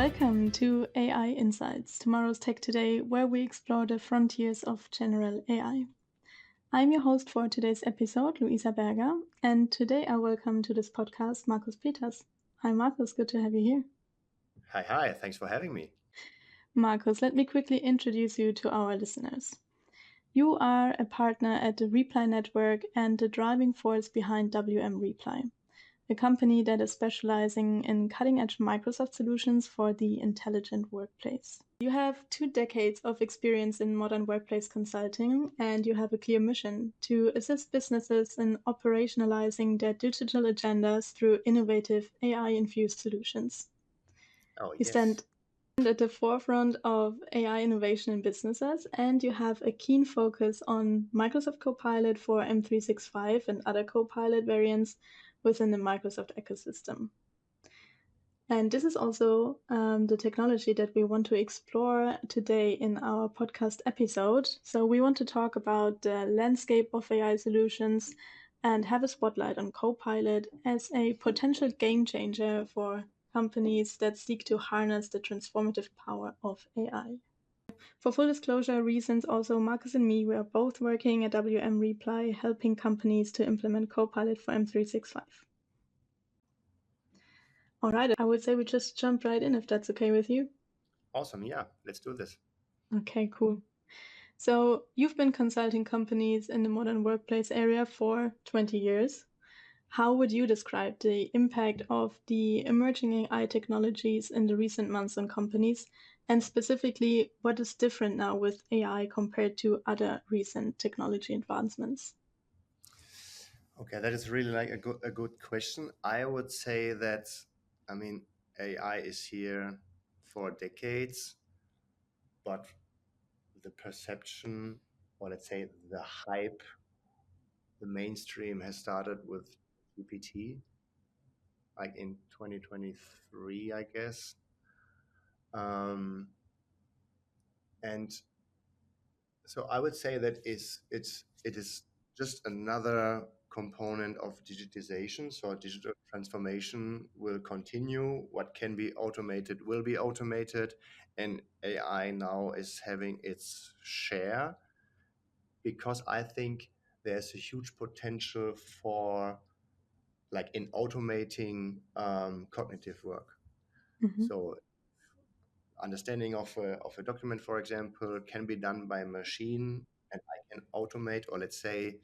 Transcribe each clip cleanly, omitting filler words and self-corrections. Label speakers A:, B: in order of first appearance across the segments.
A: Welcome to AI Insights, tomorrow's Tech Today, where we explore the frontiers of general AI. I'm your host for today's episode, Luisa Berger, and today I welcome to this podcast Markus Peters. Hi, Markus, good to have you here.
B: Hi, thanks for having me.
A: Markus, let me quickly introduce you to our listeners. You are a partner at the Reply Network and the driving force behind WM Reply, a company that is specializing in cutting-edge Microsoft solutions for the intelligent workplace. You have 2 decades of experience in modern workplace consulting, and you have a clear mission to assist businesses in operationalizing their digital agendas through innovative AI-infused solutions.
B: Oh,
A: You
B: yes.
A: stand at the forefront of AI innovation in businesses, and you have a keen focus on Microsoft Copilot for M365 and other Copilot variants within the Microsoft ecosystem. And this is also the technology that we want to explore today in our podcast episode. So we want to talk about the landscape of AI solutions and have a spotlight on Copilot as a potential game changer for companies that seek to harness the transformative power of AI. For full disclosure reasons, also Markus and me, we are both working at WM Reply, helping companies to implement Copilot for M365. All right, I would say we just jump right in if that's okay with you.
B: Awesome. Yeah, let's do this.
A: Okay, cool. So you've been consulting companies in the modern workplace area for 20 years. How would you describe the impact of the emerging AI technologies in the recent months on companies? And specifically, what is different now with AI compared to other recent technology advancements?
B: Okay, that is really like a good question. I would say that, AI is here for decades, but the perception, or let's say the hype, the mainstream has started with GPT, like in 2023, I guess. And So I would say that it is just another component of digitization. So digital transformation will continue. What can be automated will be automated, and AI now is having its share because I think there's a huge potential for like in automating cognitive work.
A: Mm-hmm.
B: So understanding of a document, for example, can be done by a machine, and I can automate, or let's say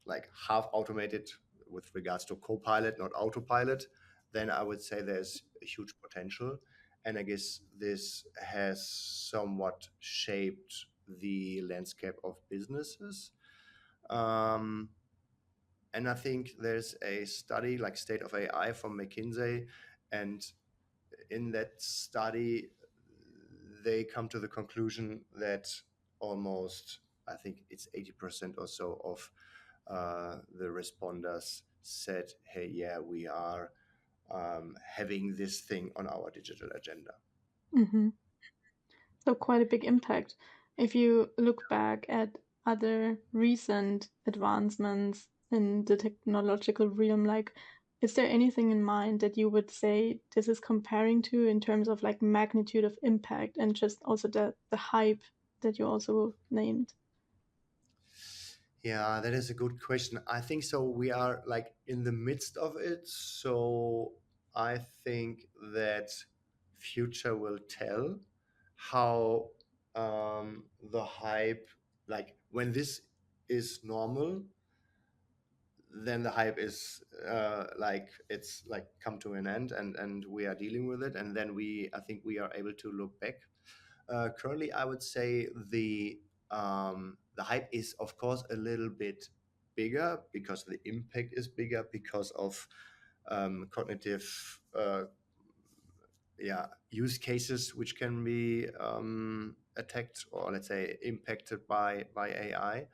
B: like half automated with regards to Copilot, not autopilot, then I would say there's a huge potential. And I guess this has somewhat shaped the landscape of businesses. Um, and I think there's a study like State of AI from McKinsey, and in that study, they come to the conclusion that almost, I think it's 80% or so of the responders said, hey, yeah, we are having this thing on our digital agenda.
A: Mm-hmm. So quite a big impact. If you look back at other recent advancements in the technological realm, like, is there anything in mind that you would say this is comparing to in terms of like magnitude of impact and just also the hype that you also named?
B: Yeah, that is a good question. I think so. We are like in the midst of it. So I think that future will tell how the hype, like when this is normal, then the hype is like it's like come to an end, and we are dealing with it, and then I think we are able to look back. Currently, I would say the hype is of course a little bit bigger because the impact is bigger because of cognitive use cases which can be attacked, or let's say impacted by AI.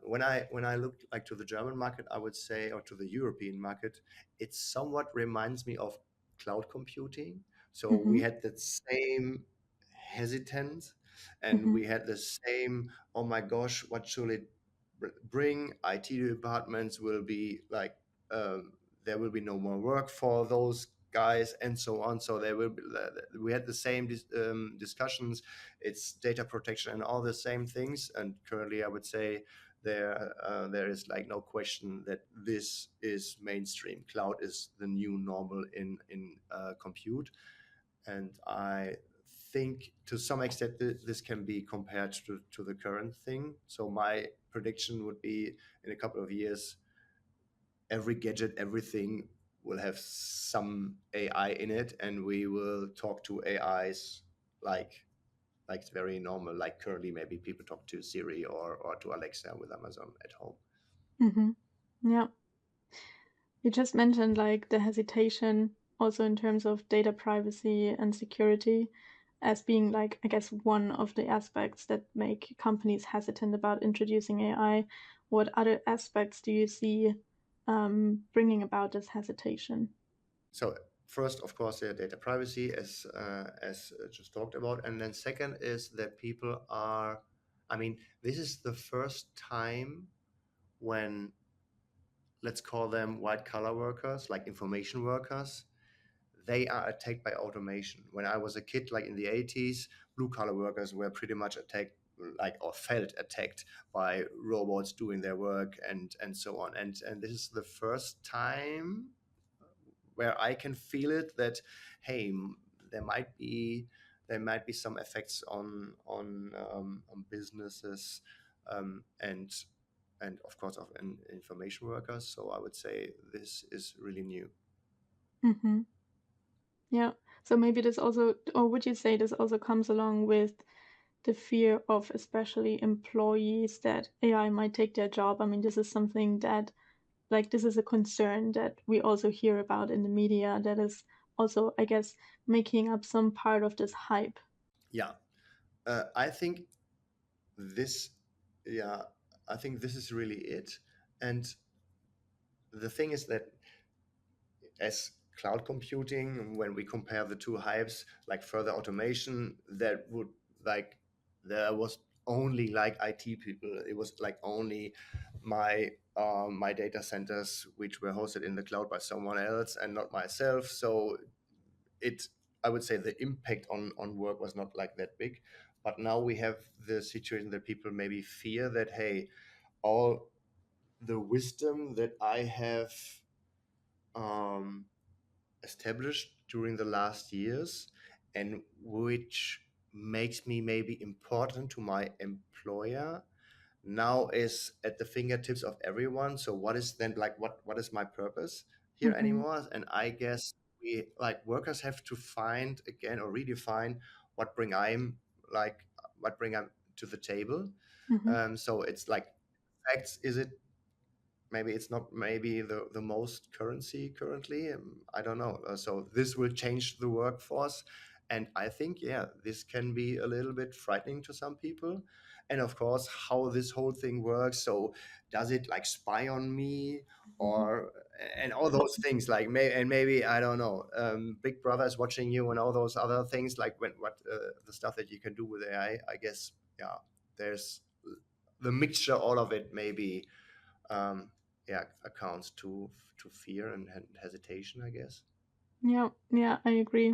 B: When I look like to the German market, I would say, or to the European market, it somewhat reminds me of cloud computing. So
A: Mm-hmm.
B: we had that same hesitance, and
A: Mm-hmm.
B: we had the same, oh my gosh, what should it bring? IT departments will be like, there will be no more work for those guys, and so on. So there will be, we had the same discussions. It's data protection and all the same things. And currently, I would say there is like no question that this is mainstream. Cloud is the new normal in compute, and I think to some extent this can be compared to the current thing. So my prediction would be in a couple of years, every gadget, everything will have some AI in it, and we will talk to AIs like it's very normal. Like currently, maybe people talk to Siri or to Alexa with Amazon at home.
A: Mm-hmm. Yeah. You just mentioned like the hesitation also in terms of data privacy and security as being like, I guess, one of the aspects that make companies hesitant about introducing AI. What other aspects do you see bringing about this hesitation?
B: So first, of course, the data privacy, as just talked about, and then second is that people are. I mean, this is the first time when, let's call them white collar workers, like information workers, they are attacked by automation. When I was a kid, like in the 80s, blue collar workers were pretty much attacked, like, or felt attacked by robots doing their work and so on. And this is the first time where I can feel it that, hey, there might be some effects on businesses, and of course of information workers. So I would say this is really new.
A: Mm-hmm. Yeah. So maybe this also, or would you say this also comes along with the fear of especially employees that AI might take their job? I mean, this is something that, like, this is a concern that we also hear about in the media that is also, I guess, making up some part of this hype.
B: Yeah, I think this. Yeah, I think this is really it. And the thing is that as cloud computing, when we compare the two hypes, like further automation, that would like there was only like IT people. It was like only my data centers which were hosted in the cloud by someone else and not myself. So it I would say the impact on work was not like that big. But now we have the situation that people maybe fear that, hey, all the wisdom that I have um, established during the last years and which makes me maybe important to my employer now is at the fingertips of everyone. So what is then like what is my purpose here
A: Mm-hmm.
B: anymore? And I guess we like workers have to find again or redefine what bring I'm like what bring I'm to the table.
A: Mm-hmm.
B: So it's like facts, is it, maybe it's not maybe the most currency currently. I don't know. So this will change the workforce, and I think, yeah, this can be a little bit frightening to some people. And of course, how this whole thing works. So does it like spy on me, or and all those things like maybe I don't know. Big Brother is watching you and all those other things like when what the stuff that you can do with AI. I guess, yeah, there's the mixture, all of it maybe, um, yeah, accounts to fear and hesitation, I guess.
A: Yeah, yeah, I agree.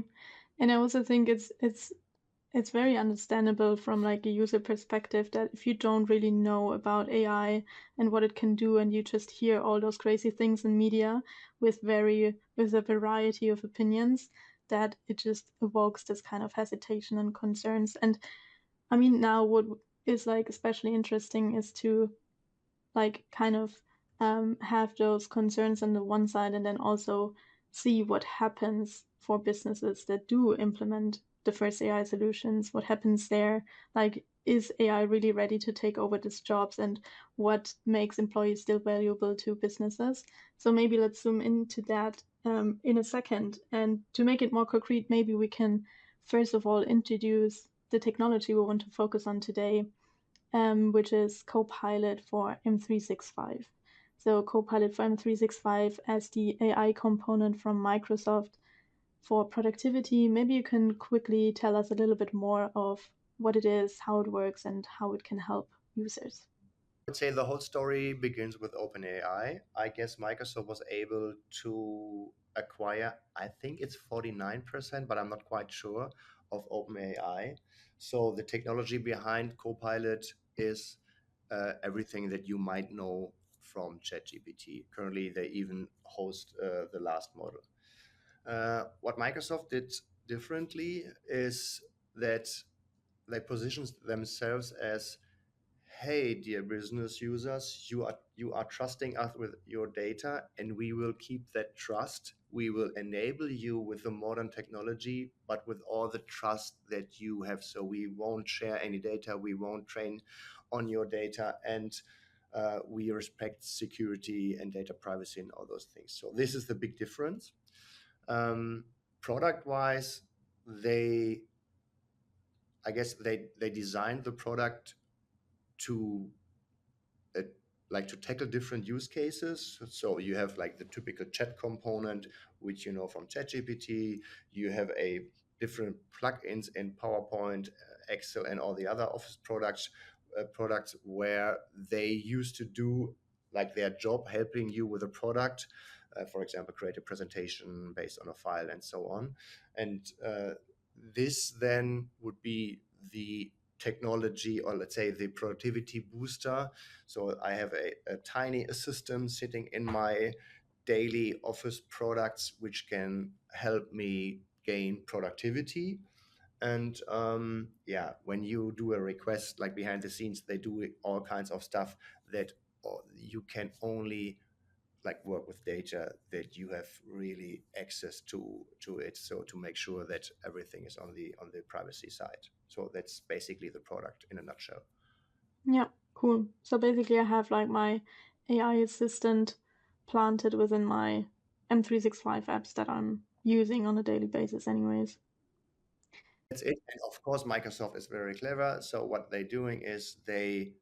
A: And I also think it's very understandable from like a user perspective that if you don't really know about AI and what it can do and you just hear all those crazy things in media with a variety of opinions, that it just evokes this kind of hesitation and concerns. And I mean, now what is like especially interesting is to like kind of have those concerns on the one side and then also see what happens for businesses that do implement the first AI solutions. What happens there? Like, is AI really ready to take over these jobs and what makes employees still valuable to businesses? So maybe let's zoom into that in a second. And to make it more concrete, maybe we can first of all introduce the technology we want to focus on today, which is Copilot for M365. So Copilot for M365 as the AI component from Microsoft for productivity. Maybe you can quickly tell us a little bit more of what it is, how it works, and how it can help users.
B: I would say the whole story begins with OpenAI. I guess Microsoft was able to acquire, I think it's 49%, but I'm not quite sure, of OpenAI. So the technology behind Copilot is everything that you might know from ChatGPT. Currently, they even host the last model. What Microsoft did differently is that they positions themselves as, hey, dear business users, you are trusting us with your data, and we will keep that trust. We will enable you with the modern technology, but with all the trust that you have. So we won't share any data, we won't train on your data, and we respect security and data privacy and all those things. So this is the big difference. um, Product wise, they, I guess they designed the product to uh, like to tackle different use cases. So you have like the typical chat component, which you know from ChatGPT. You have a different plugins in PowerPoint, Excel, and all the other Office products where they used to do like their job, helping you with a product. For example, create a presentation based on a file and so on. And this then would be the technology, or let's say the productivity booster. So I have a tiny assistant sitting in my daily office products, which can help me gain productivity. And yeah, when you do a request, like behind the scenes, they do all kinds of stuff that you can only like work with data that you have really access to it, so to make sure that everything is on the privacy side. So that's basically the product in a nutshell.
A: Yeah, cool. So basically, I have like my AI assistant planted within my M365 apps that I'm using on a daily basis, anyways.
B: That's it. And of course, Microsoft is very clever. So what they're doing is they,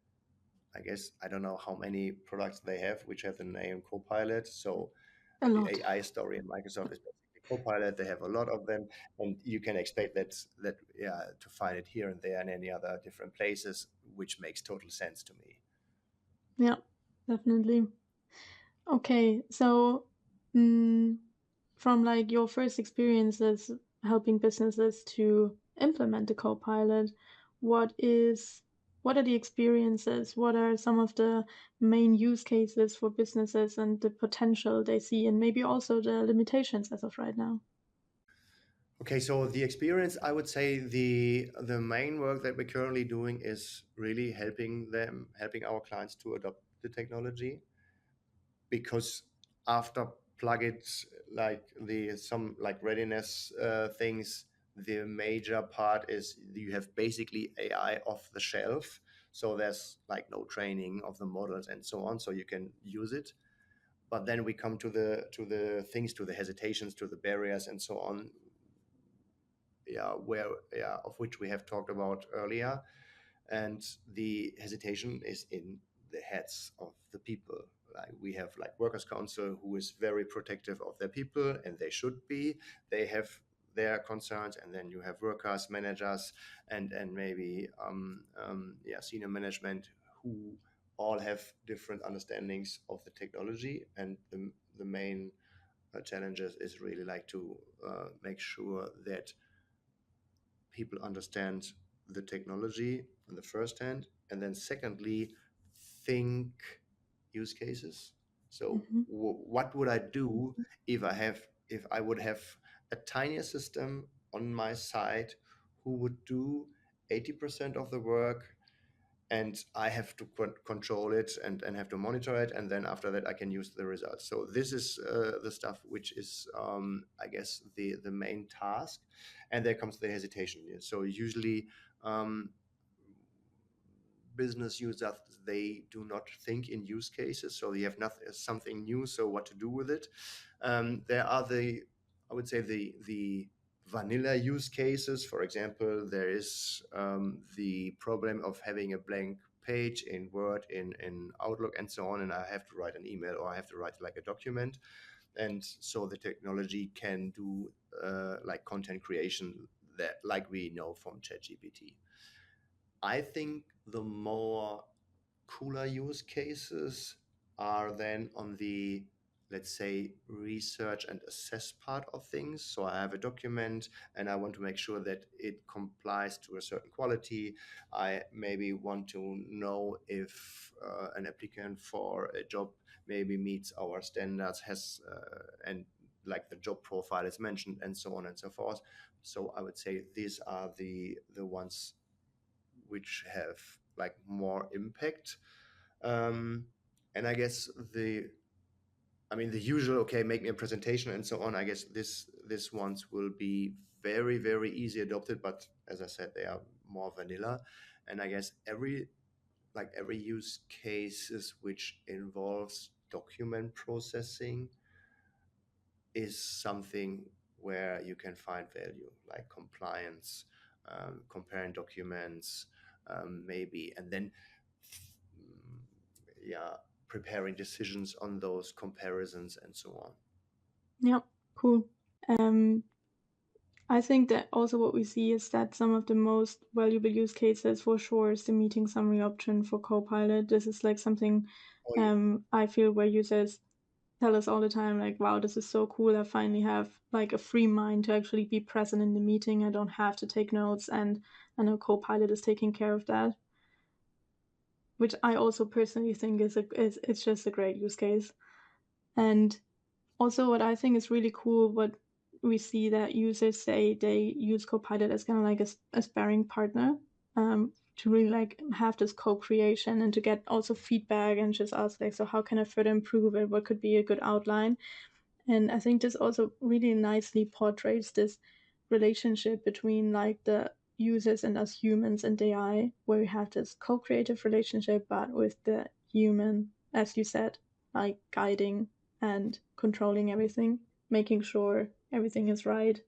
B: I guess, I don't know how many products they have which have the name Copilot. So
A: A
B: the
A: lot.
B: AI story in Microsoft is basically Copilot. They have a lot of them, and you can expect that yeah, to find it here and there and any other different places, which makes total sense to me.
A: Yeah, definitely. Okay, so mm, from like your first experiences helping businesses to implement the Copilot, what is what are the experiences? What are some of the main use cases for businesses and the potential they see, and maybe also the limitations as of right now?
B: Okay, so the experience, I would say the main work that we're currently doing is really helping our clients to adopt the technology, because after plugins like the some like readiness things, the major part is you have basically AI off the shelf. So there's like no training of the models and so on, so you can use it. But then we come to the things, to the hesitations, to the barriers and so on, yeah, where yeah, of which we have talked about earlier. And the hesitation is in the heads of the people. Like we have like workers council who is very protective of their people, and they should be. They have their concerns, and then you have workers, managers, and maybe yeah, senior management, who all have different understandings of the technology. And the main challenges is really like to make sure that people understand the technology in the first hand, and then secondly, think use cases. So
A: Hmm.
B: what would I do if I would have a tinier system on my side who would do 80% of the work, and I have to control it and have to monitor it, and then after that I can use the results. So this is the stuff which is, I guess, the main task, and there comes the hesitation. So usually, um, business users, they do not think in use cases, so you have nothing, something new. So what to do with it? There are the, I would say, the vanilla use cases. For example, there is the problem of having a blank page in Word, in Outlook, and so on, and I have to write an email, or I have to write like a document. And so the technology can do like content creation, that like we know from ChatGPT. I think the more cooler use cases are then on the let's say, research and assess part of things. So I have a document and I want to make sure that it complies to a certain quality. I maybe want to know if an applicant for a job maybe meets our standards, has and like the job profile is mentioned, and so on and so forth. So I would say these are the ones which have like more impact. Um, and I guess the usual, okay, make me a presentation and so on. I guess this ones will be very easy adopted, but as I said, they are more vanilla. And I guess every use cases which involves document processing is something where you can find value, like compliance, comparing documents, maybe, and then yeah, preparing decisions on those comparisons and so on.
A: Yeah, cool. Um, I think that also what we see is that some of the most valuable use cases for sure is the meeting summary option for Copilot. This is like something
B: Oh yeah.
A: I feel where users tell us all the time, like, wow, this is so cool. I finally have like a free mind to actually be present in the meeting. I don't have to take notes, and I know Copilot is taking care of that, which I also personally think is it's just a great use case. And also, what I think is really cool, what we see that users say they use Copilot as kind of like a sparring partner, to really like have this co-creation and to get also feedback and just ask like, so how can I further improve it? What could be a good outline? And I think this also really nicely portrays this relationship between like the users and us humans and AI, where we have this co-creative relationship, but with the human, as you said, like guiding and controlling everything, making sure everything is right.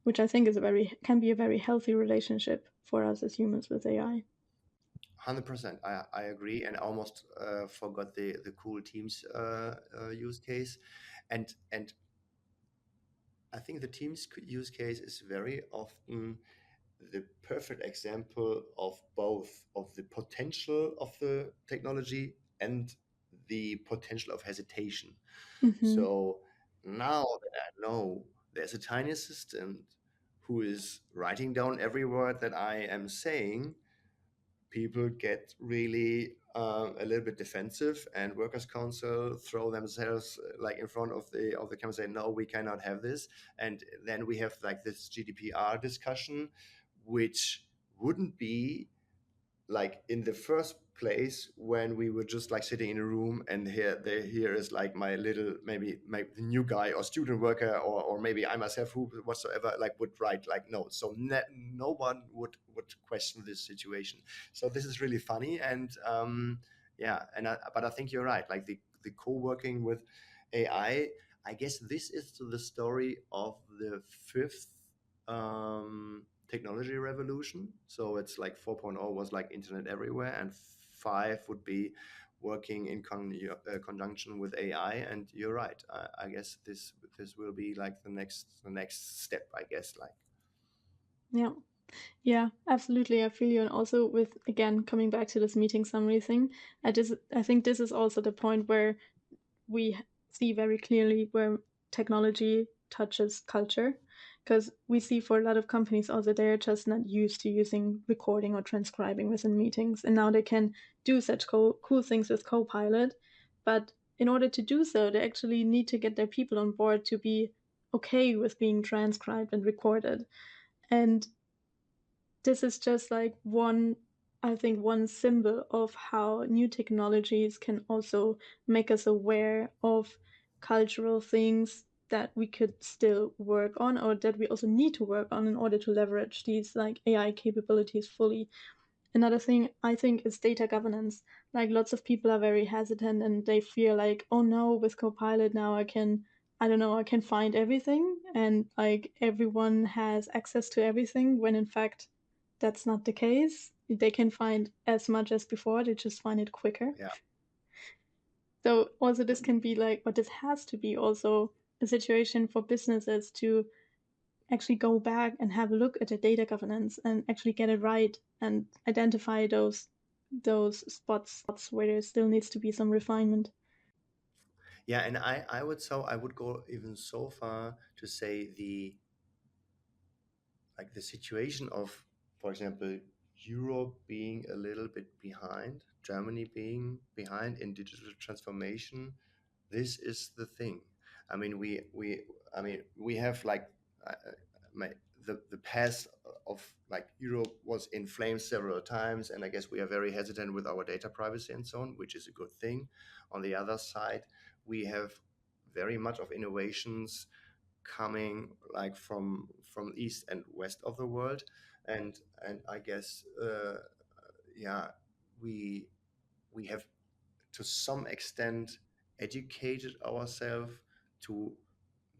A: Which I think is can be a very healthy relationship for us as humans with AI.
B: 100%. I agree, and I almost forgot the cool teams use case, and I think the teams use case is very often the perfect example of both of the potential of the technology and the potential of hesitation.
A: Mm-hmm.
B: So now that I know there's a tiny assistant who is writing down every word that I am saying, people get really a little bit defensive, and workers council throw themselves like in front of the camera, say no, we cannot have this. And then we have like this GDPR discussion, which wouldn't be like in the first place when we were just like sitting in a room, and here is like my little, maybe the new guy or student worker, or maybe I myself, who whatsoever, like would write like notes. So no one would question this situation. So this is really funny. And yeah, but I think you're right, like the co-working with AI, I guess this is the story of the fifth technology revolution. So it's like 4.0 was like internet everywhere, and 5 would be working in conjunction with AI. And you're right. I guess this will be like the next step, I guess. Like
A: Yeah. Yeah, absolutely. I feel you. And also with again coming back to this meeting summary thing, I think this is also the point where we see very clearly where technology touches culture. Because we see for a lot of companies also they're just not used to using recording or transcribing within meetings. And now they can do such cool things with Copilot. But in order to do so, they actually need to get their people on board to be okay with being transcribed and recorded. And this is just like I think one symbol of how new technologies can also make us aware of cultural things that we could still work on, or that we also need to work on in order to leverage these like AI capabilities fully. Another thing I think is data governance. Like lots of people are very hesitant and they feel like, oh no, with Copilot now I don't know, I can find everything and like everyone has access to everything, when in fact that's not the case. They can find as much as before, they just find it quicker.
B: yeah,
A: So also this can be like, but this has to be also a situation for businesses to actually go back and have a look at the data governance and actually get it right and identify those spots where there still needs to be some refinement.
B: Yeah, and I would go even so far to say the situation of, for example, Europe being a little bit behind, Germany being behind in digital transformation. This is the thing. I mean, we have like uh, uh, my, the past of like Europe was in flames several times, and I guess we are very hesitant with our data privacy and so on, which is a good thing. On the other side, we have very much of innovations coming like from east and west of the world, and I guess yeah, we we have to some extent educated ourselves to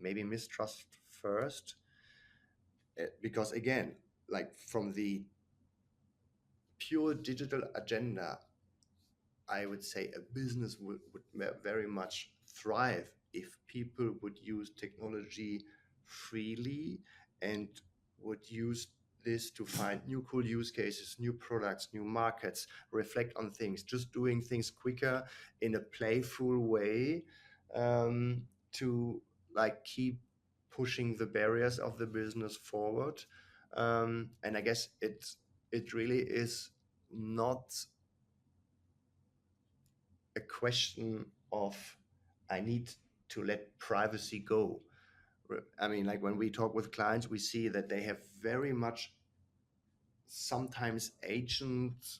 B: maybe mistrust first, because again, like from the pure digital agenda, I would say a business would very much thrive if people would use technology freely and would use this to find new cool use cases, new products, new markets, reflect on things, just doing things quicker in a playful way, to like keep pushing the barriers of the business forward. And I guess it really is not a question of I need to let privacy go. I mean, like when we talk with clients, we see that they have very much sometimes agent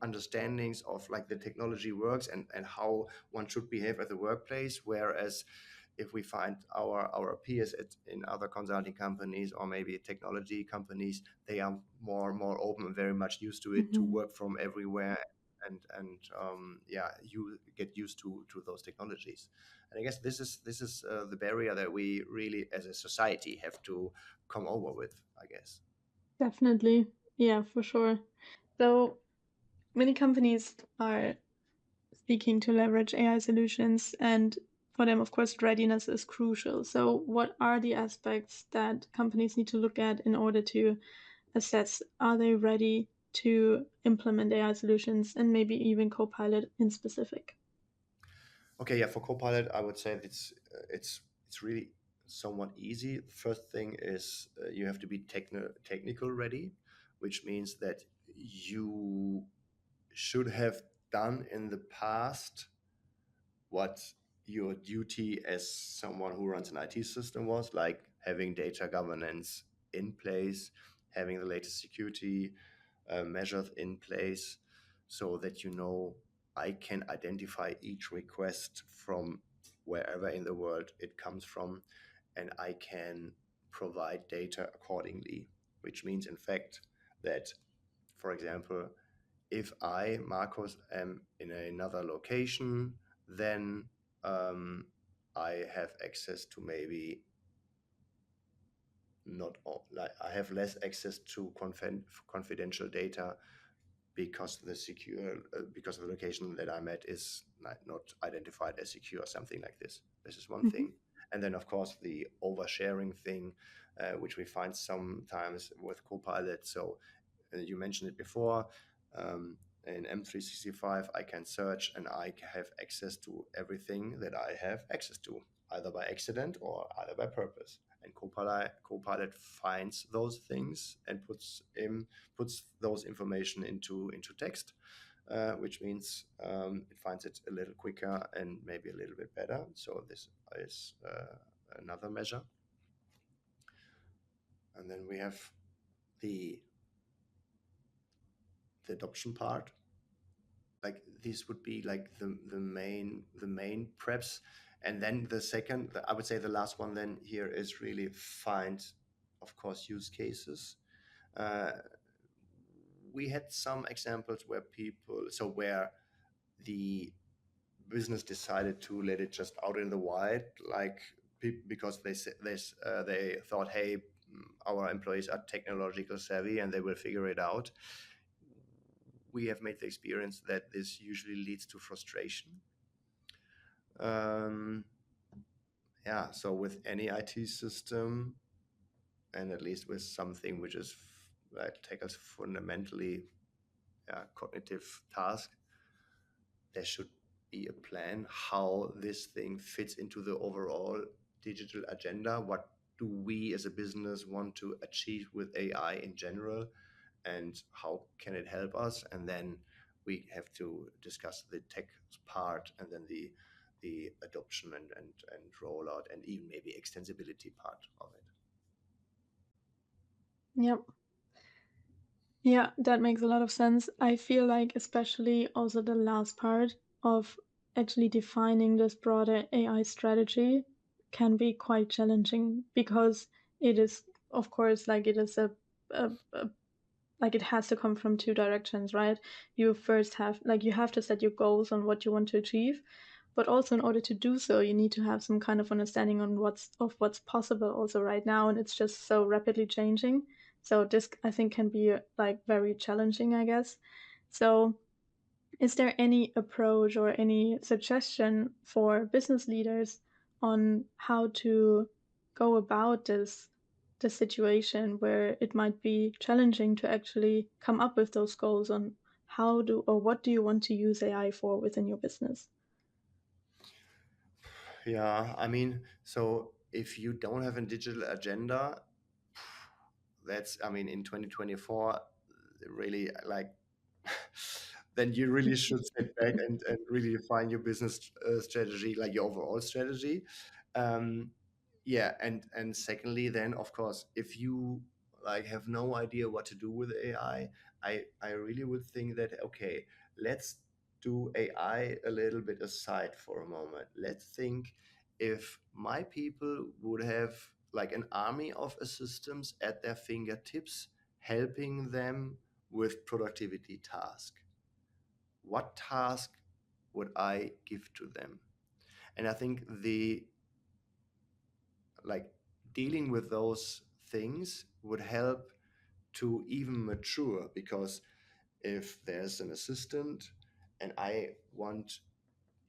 B: understandings of like the technology works and how one should behave at the workplace. Whereas if we find our peers in other consulting companies or maybe technology companies, they are more open and very much used to it to
A: Hmm.
B: work from everywhere, and yeah, you get used to those technologies. And I guess this is the barrier that we really as a society have to come over with, I guess.
A: Definitely. Yeah, for sure. So many companies are seeking to leverage AI solutions, and for them, of course, readiness is crucial. So, what are the aspects that companies need to look at in order to assess are they ready to implement AI solutions and maybe even Copilot in specific?
B: Okay, yeah, for Copilot, I would say it's really somewhat easy. First thing is you have to be technical ready, which means that you should have done in the past what your duty as someone who runs an IT system was, like having data governance in place, having the latest security measures in place, so that you know I can identify each request from wherever in the world it comes from, and I can provide data accordingly, which means, in fact, that, for example, if I, Marcos, am in another location, then um, I have access to maybe not all, like I have less access to confidential data because because the location that I'm at is not identified as secure, something like this. This is one
A: Hmm.
B: thing. And then, of course, the oversharing thing, which we find sometimes with Copilot. So you mentioned it before. Um, in M365, I can search and I have access to everything that I have access to, either by accident or either by purpose. And Copilot finds those things and puts those information into text, which means it finds it a little quicker and maybe a little bit better. So this is another measure. And then we have the the adoption part. Like these would be like the main preps, and then the second, I would say the last one then here is really find, of course, use cases. Uh, we had some examples where where the business decided to let it just out in the wild, like because they thought, hey, our employees are technological savvy and they will figure it out. We have made the experience that this usually leads to frustration. Um, yeah, so with any IT system, and at least with something which is that tackles fundamentally cognitive task, there should be a plan how this thing fits into the overall digital agenda. What do we as a business want to achieve with AI in general, and how can it help us? And then we have to discuss the tech part, and then the adoption and rollout, and even maybe extensibility part of it.
A: Yep. Yeah, that makes a lot of sense. I feel like especially also the last part of actually defining this broader AI strategy can be quite challenging because it is, of course, like it is a like it has to come from two directions, right? You first have like you have to set your goals on what you want to achieve, but also in order to do so, you need to have some kind of understanding on what's possible also right now, and it's just so rapidly changing. So this I think can be like very challenging, I guess. So is there any approach or any suggestion for business leaders on how to go about this situation where it might be challenging to actually come up with those goals on how do or what do you want to use AI for within your business?
B: Yeah, I mean, so if you don't have a digital agenda, that's, I mean, in 2024, really like, then you really should sit back and really define your business strategy, like your overall strategy. Um, yeah, and secondly, then of course, if you like have no idea what to do with AI, I really would think that okay, let's do AI a little bit aside for a moment. Let's think if my people would have like an army of assistants at their fingertips helping them with productivity task, what task would I give to them? And I think the like dealing with those things would help to even mature, because if there's an assistant and I want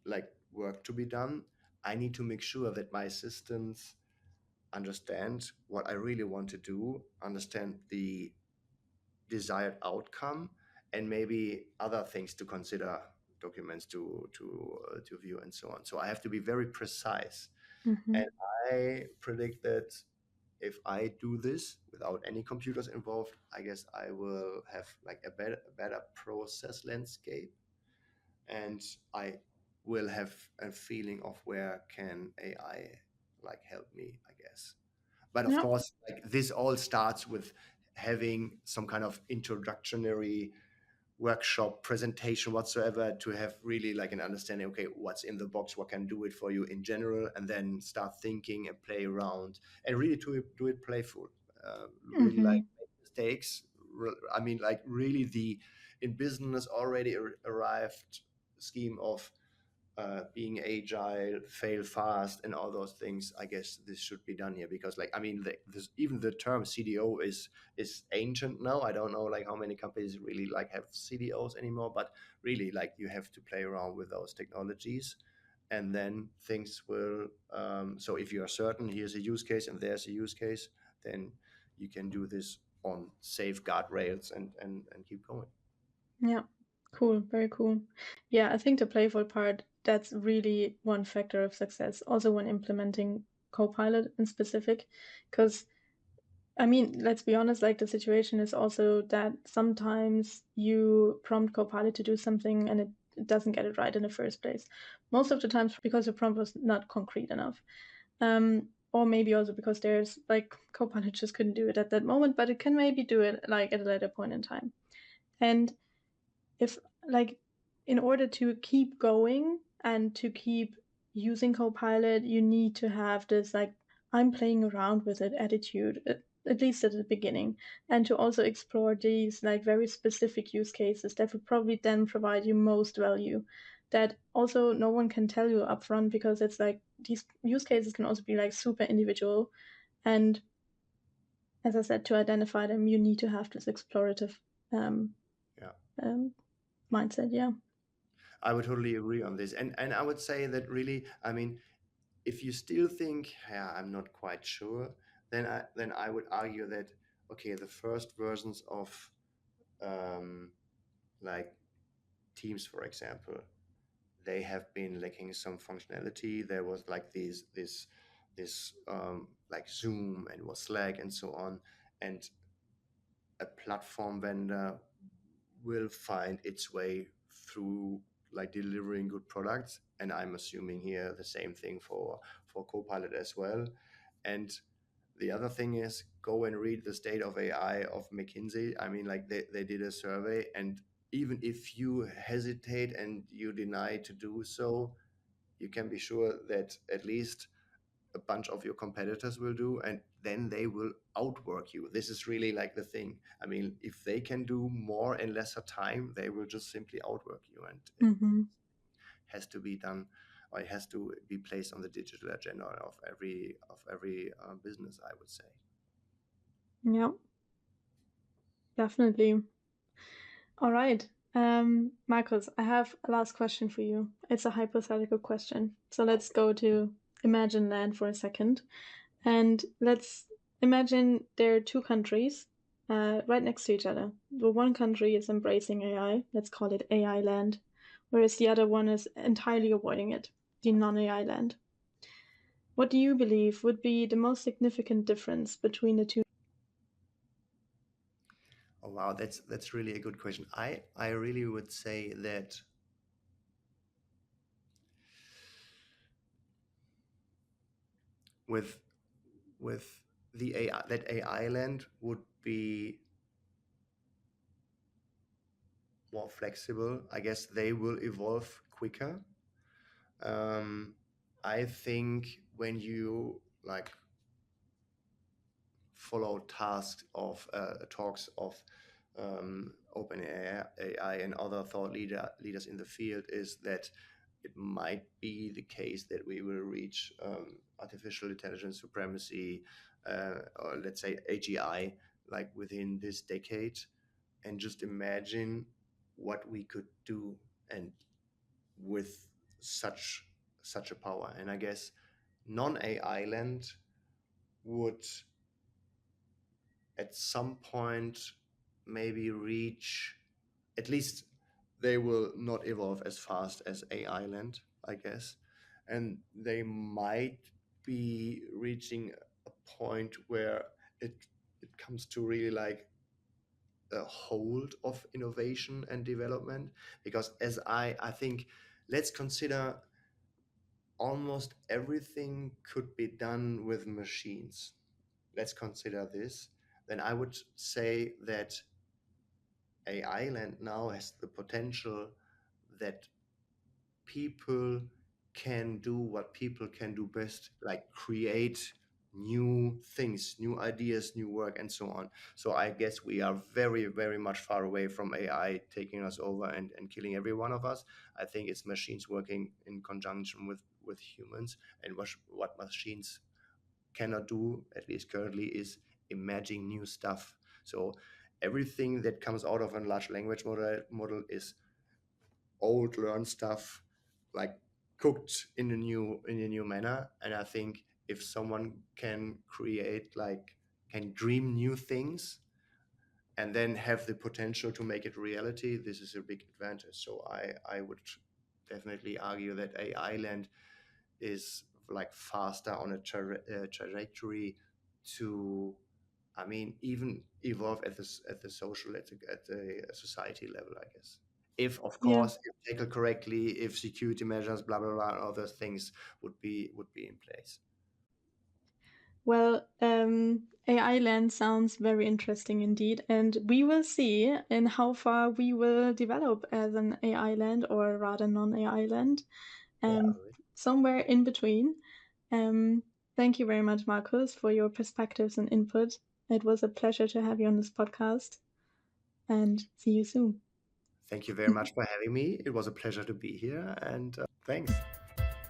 B: like work to be done, I need to make sure that my assistants understand what I really want to do, understand the desired outcome, and maybe other things to consider, documents to view, and so on. So I have to be very precise,
A: Mm-hmm.
B: and I predict that if I do this without any computers involved, I guess I will have like a better process landscape, and I will have a feeling of where can AI like help me, I guess. But of
A: Yeah.
B: course, like this all starts with having some kind of introductory workshop presentation whatsoever to have really like an understanding, okay, what's in the box, what can do it for you in general, and then start thinking and play around and really to do it playful, really like
A: Mm-hmm.
B: make mistakes. I mean, like really the in business already arrived scheme of being agile, fail fast, and all those things. I guess this should be done here because, like, I mean, even the term CDO is ancient now. I don't know like how many companies really like have CDOs anymore, but really, like, you have to play around with those technologies, and then things will. So if you are certain here's a use case and there's a use case, then you can do this on safe guardrails and keep going.
A: Yeah. Cool. Very cool. Yeah, I think the playful part, that's really one factor of success. Also when implementing Copilot in specific, because I mean, let's be honest, like the situation is also that sometimes you prompt Copilot to do something and it doesn't get it right in the first place. Most of the times because the prompt was not concrete enough. Or maybe also because there's like Copilot just couldn't do it at that moment, but it can maybe do it like at a later point in time. And if like in order to keep going and to keep using Copilot, you need to have this like I'm playing around with it attitude, at least at the beginning, and to also explore these like very specific use cases that would probably then provide you most value. That also no one can tell you upfront because it's like these use cases can also be like super individual. And as I said, to identify them, you need to have this explorative um,
B: Yeah.
A: um, mindset. Yeah.
B: I would totally agree on this. And I would say that really, I mean, if you still think, yeah, I'm not quite sure, then I would argue that okay, the first versions of like Teams, for example, they have been lacking some functionality. There was like this like Zoom and was Slack and so on, and a platform vendor will find its way through like delivering good products. And I'm assuming here the same thing for Copilot as well. And the other thing is, go and read the state of AI of McKinsey. I mean, like they did a survey, and even if you hesitate and you deny to do so, you can be sure that at least a bunch of your competitors will do, and then they will outwork you. This is really like the thing. I mean, if they can do more in lesser time, they will just simply outwork you, and it
A: Mm-hmm.
B: has to be done, or it has to be placed on the digital agenda of every business, I would say.
A: Yeah, definitely. All right. Marcus, I have a last question for you. It's a hypothetical question. So let's go to imagine land for a second. And let's imagine there are two countries right next to each other. The one country is embracing AI, let's call it AI land, whereas the other one is entirely avoiding it, the non AI land. What do you believe would be the most significant difference between the two?
B: Oh wow, that's really a good question. I really would say that with with the AI, that AI land would be more flexible. I guess they will evolve quicker. Um, I think when you like follow tasks of talks of OpenAI AI and other leaders in the field, is that it might be the case that we will reach artificial intelligence supremacy, or let's say AGI, like within this decade. And just imagine what we could do, and with such a power. And I guess non-AI land would at some point maybe reach, at least they will not evolve as fast as AI land, I guess. And they might be reaching a point where it it comes to really like a hold of innovation and development. Because as I think, let's consider almost everything could be done with machines. Let's consider this. Then I would say that AI land now has the potential that people can do what people can do best, like create new things, new ideas, new work, and so on. So I guess we are very, very much far away from AI taking us over and killing every one of us. I think it's machines working in conjunction with humans. And what machines cannot do, at least currently, is imagine new stuff. So everything that comes out of a large language model is old learned stuff, like cooked in a new manner. And I think if someone can create, like, can dream new things and then have the potential to make it reality, this is a big advantage. So I would definitely argue that AI land is like faster on a trajectory to, I mean, even evolve at the social, at the society level, I guess. If, of
A: Yeah.
B: course, if tackled correctly, if security measures, blah blah blah, all those things would be in place.
A: Well, AI land sounds very interesting indeed, and we will see in how far we will develop as an AI land, or rather non-AI land,
B: Yeah,
A: um, somewhere in between. Um, Thank you very much, Marcus, for your perspectives and input. It was a pleasure to have you on this podcast, and see you soon.
B: thank you very much for having me. It was a pleasure to be here, and thanks.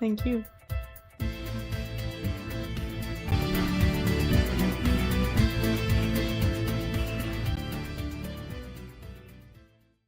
A: Thank you.